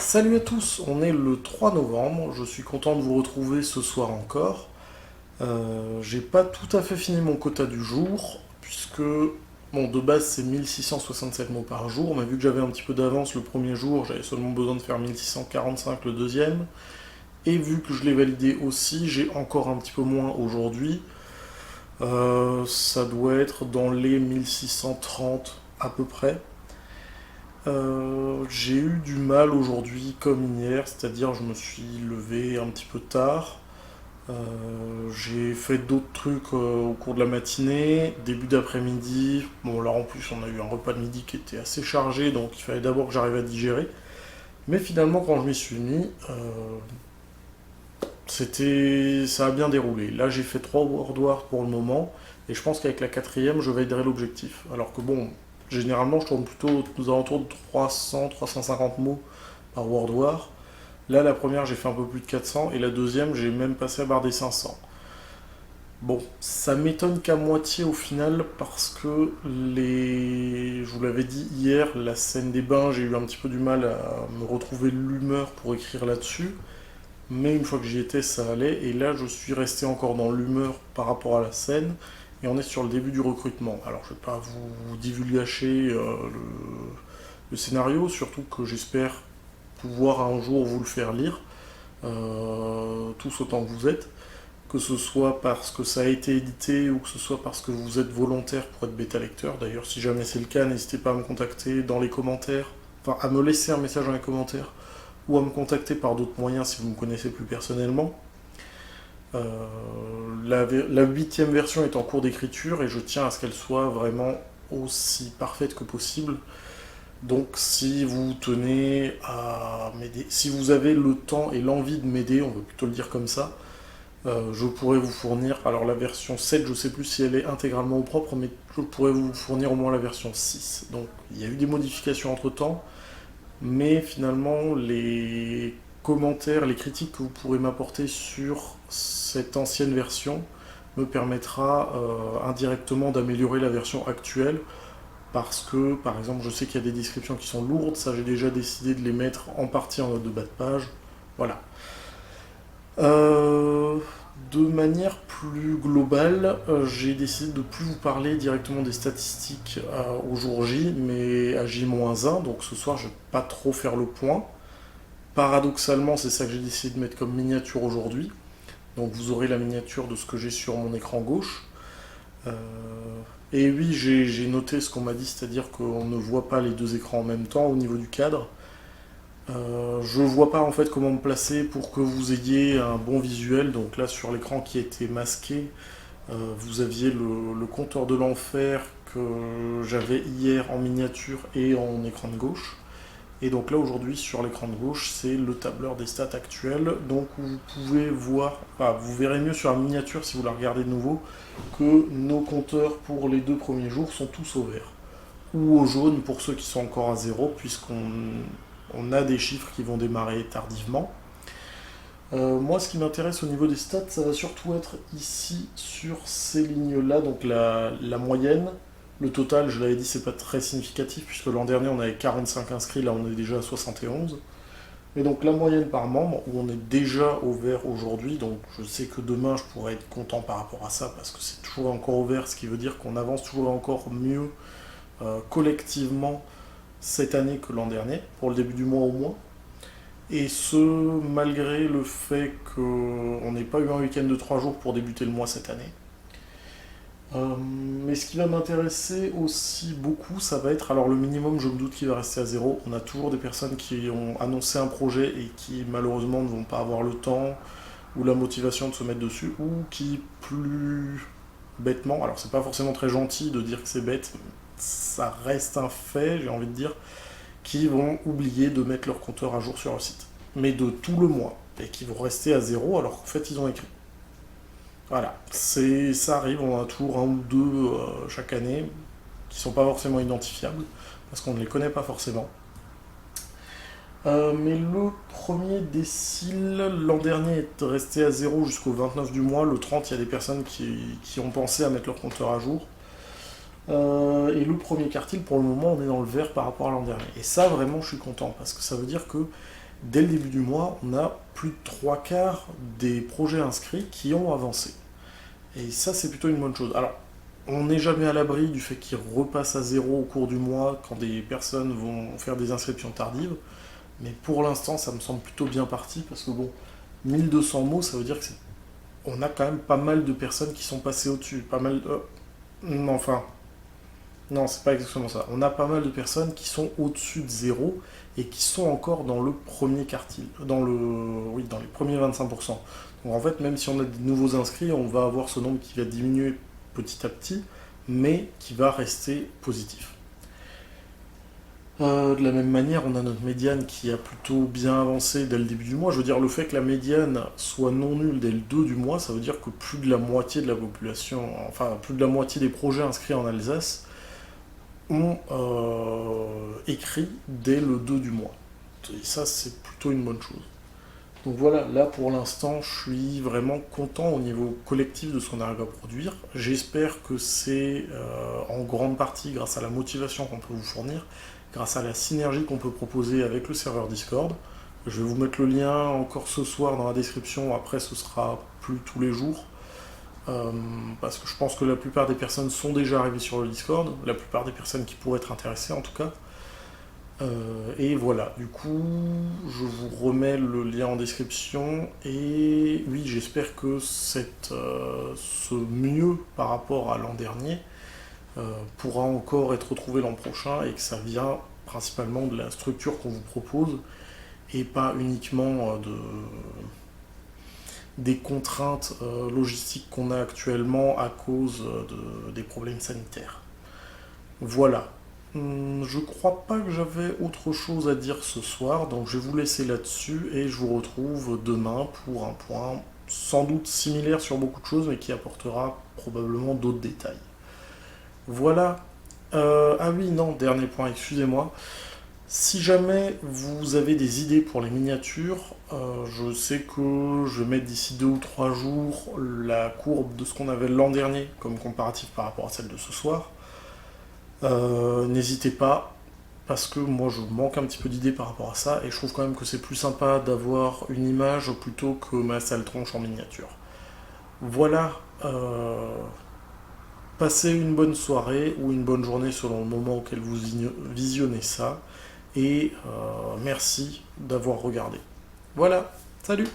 Salut à tous, on est le 3 novembre, je suis content de vous retrouver ce soir encore. J'ai pas tout à fait fini mon quota du jour, puisque, bon, de base c'est 1667 mots par jour, mais vu que j'avais un petit peu d'avance le premier jour, j'avais seulement besoin de faire 1645 le deuxième, et vu que je l'ai validé aussi, j'ai encore un petit peu moins aujourd'hui. Ça doit être dans les 1630 à peu près. J'ai eu du mal aujourd'hui comme hier, c'est-à-dire je me suis levé un petit peu tard. J'ai fait d'autres trucs au cours de la matinée, début d'après-midi. Bon là en plus on a eu un repas de midi qui était assez chargé, donc il fallait d'abord que j'arrive à digérer. Mais finalement quand je m'y suis mis, ça a bien déroulé. Là j'ai fait 3 World pour le moment, et je pense qu'avec la quatrième je validerai l'objectif. Alors que bon, généralement je tourne plutôt aux alentours de 300-350 mots par World War. Là la première j'ai fait un peu plus de 400, et la deuxième j'ai même passé à barre des 500. Bon, ça m'étonne qu'à moitié au final, parce que je vous l'avais dit hier, la scène des bains, j'ai eu un petit peu du mal à me retrouver l'humeur pour écrire là-dessus. Mais une fois que j'y étais, ça allait. Et là, je suis resté encore dans l'humeur par rapport à la scène. Et on est sur le début du recrutement. Alors, je ne vais pas vous divulgacher le scénario, surtout que j'espère pouvoir un jour vous le faire lire, tous autant que vous êtes. Que ce soit parce que ça a été édité ou que ce soit parce que vous êtes volontaire pour être bêta lecteur. D'ailleurs, si jamais c'est le cas, n'hésitez pas à me contacter dans les commentaires, enfin à me laisser un message dans les commentaires ou à me contacter par d'autres moyens si vous me connaissez plus personnellement. La 8e version est en cours d'écriture et je tiens à ce qu'elle soit vraiment aussi parfaite que possible. Donc si vous tenez à m'aider, si vous avez le temps et l'envie de m'aider, on va plutôt le dire comme ça, je pourrais vous fournir, alors la version 7, je ne sais plus si elle est intégralement au propre, mais je pourrais vous fournir au moins la version 6. Donc il y a eu des modifications entre temps, mais finalement les commentaires, les critiques que vous pourrez m'apporter sur cette ancienne version me permettra indirectement d'améliorer la version actuelle, parce que par exemple je sais qu'il y a des descriptions qui sont lourdes, ça j'ai déjà décidé de les mettre en partie en note de bas de page. Voilà. Euh, de manière plus globale, j'ai décidé de ne plus vous parler directement des statistiques au jour J, mais à J-1, donc ce soir je ne vais pas trop faire le point. Paradoxalement, c'est ça que j'ai décidé de mettre comme miniature aujourd'hui. Donc vous aurez la miniature de ce que j'ai sur mon écran gauche. Euh, et oui, j'ai noté ce qu'on m'a dit, c'est-à-dire qu'on ne voit pas les deux écrans en même temps au niveau du cadre. Je vois pas en fait comment me placer pour que vous ayez un bon visuel. Donc là sur l'écran qui était masqué, vous aviez le compteur de l'enfer que j'avais hier en miniature et en écran de gauche. Et donc là aujourd'hui sur l'écran de gauche c'est le tableur des stats actuels. Donc vous pouvez voir, enfin, vous verrez mieux sur la miniature si vous la regardez de nouveau, que nos compteurs pour les 2 premiers jours sont tous au vert. Ou au jaune pour ceux qui sont encore à zéro, puisqu'on a des chiffres qui vont démarrer tardivement. Moi, ce qui m'intéresse au niveau des stats, ça va surtout être ici sur ces lignes-là, donc la moyenne. Le total, je l'avais dit, c'est pas très significatif, puisque l'an dernier on avait 45 inscrits, là on est déjà à 71. Mais donc la moyenne par membre, où on est déjà au vert aujourd'hui, donc je sais que demain je pourrais être content par rapport à ça, parce que c'est toujours encore au vert, ce qui veut dire qu'on avance toujours encore mieux collectivement cette année que l'an dernier, pour le début du mois au moins. Et ce, malgré le fait qu'on n'ait pas eu un week-end de 3 jours pour débuter le mois cette année. Mais ce qui va m'intéresser aussi beaucoup, ça va être, alors le minimum, je me doute qu'il va rester à zéro. On a toujours des personnes qui ont annoncé un projet et qui malheureusement ne vont pas avoir le temps ou la motivation de se mettre dessus, ou qui plus bêtement, alors c'est pas forcément très gentil de dire que c'est bête, ça reste un fait, j'ai envie de dire, qui vont oublier de mettre leur compteur à jour sur le site. Mais de tout le mois. Et qui vont rester à zéro alors qu'en fait ils ont écrit. Voilà, ça arrive, on en a toujours un ou deux chaque année qui sont pas forcément identifiables parce qu'on ne les connaît pas forcément. Mais le premier décile, l'an dernier, est resté à zéro jusqu'au 29 du mois. Le 30, il y a des personnes qui ont pensé à mettre leur compteur à jour. Et le premier quartile, pour le moment, on est dans le vert par rapport à l'an dernier. Et ça, vraiment, je suis content, parce que ça veut dire que Dès le début du mois, on a plus de trois quarts des projets inscrits qui ont avancé. Et ça, c'est plutôt une bonne chose. Alors, on n'est jamais à l'abri du fait qu'ils repassent à zéro au cours du mois quand des personnes vont faire des inscriptions tardives. Mais pour l'instant, ça me semble plutôt bien parti parce que bon, 1200 mots, ça veut dire que on a quand même pas mal de personnes qui sont passées au-dessus. Pas mal. Non, enfin, non, c'est pas exactement ça. On a pas mal de personnes qui sont au-dessus de zéro et qui sont encore dans le premier quartile. Oui, dans les premiers 25%. Donc en fait, même si on a des nouveaux inscrits, on va avoir ce nombre qui va diminuer petit à petit, mais qui va rester positif. De la même manière, on a notre médiane qui a plutôt bien avancé dès le début du mois. Je veux dire, le fait que la médiane soit non nulle dès le 2 du mois, ça veut dire que plus de la moitié de la population, enfin plus de la moitié des projets inscrits en Alsace ont écrit dès le 2 du mois. Et ça, c'est plutôt une bonne chose. Donc voilà, là pour l'instant, je suis vraiment content au niveau collectif de ce qu'on arrive à produire. J'espère que c'est en grande partie grâce à la motivation qu'on peut vous fournir, grâce à la synergie qu'on peut proposer avec le serveur Discord. Je vais vous mettre le lien encore ce soir dans la description, après ce sera plus tous les jours. Parce que je pense que la plupart des personnes sont déjà arrivées sur le Discord, la plupart des personnes qui pourraient être intéressées en tout cas. Et voilà, du coup, je vous remets le lien en description. Et oui, j'espère que ce mieux par rapport à l'an dernier pourra encore être retrouvé l'an prochain et que ça vient principalement de la structure qu'on vous propose et pas uniquement des contraintes logistiques qu'on a actuellement à cause des problèmes sanitaires. Voilà. Je crois pas que j'avais autre chose à dire ce soir, donc je vais vous laisser là-dessus et je vous retrouve demain pour un point sans doute similaire sur beaucoup de choses, mais qui apportera probablement d'autres détails. Voilà. Ah oui, non, dernier point, excusez-moi. Si jamais vous avez des idées pour les miniatures, je sais que je vais mettre d'ici 2 ou 3 jours la courbe de ce qu'on avait l'an dernier comme comparatif par rapport à celle de ce soir. N'hésitez pas, parce que moi je manque un petit peu d'idées par rapport à ça, et je trouve quand même que c'est plus sympa d'avoir une image plutôt que ma sale tronche en miniature. Voilà, passez une bonne soirée ou une bonne journée selon le moment auquel vous visionnez ça, et merci d'avoir regardé. Voilà, salut!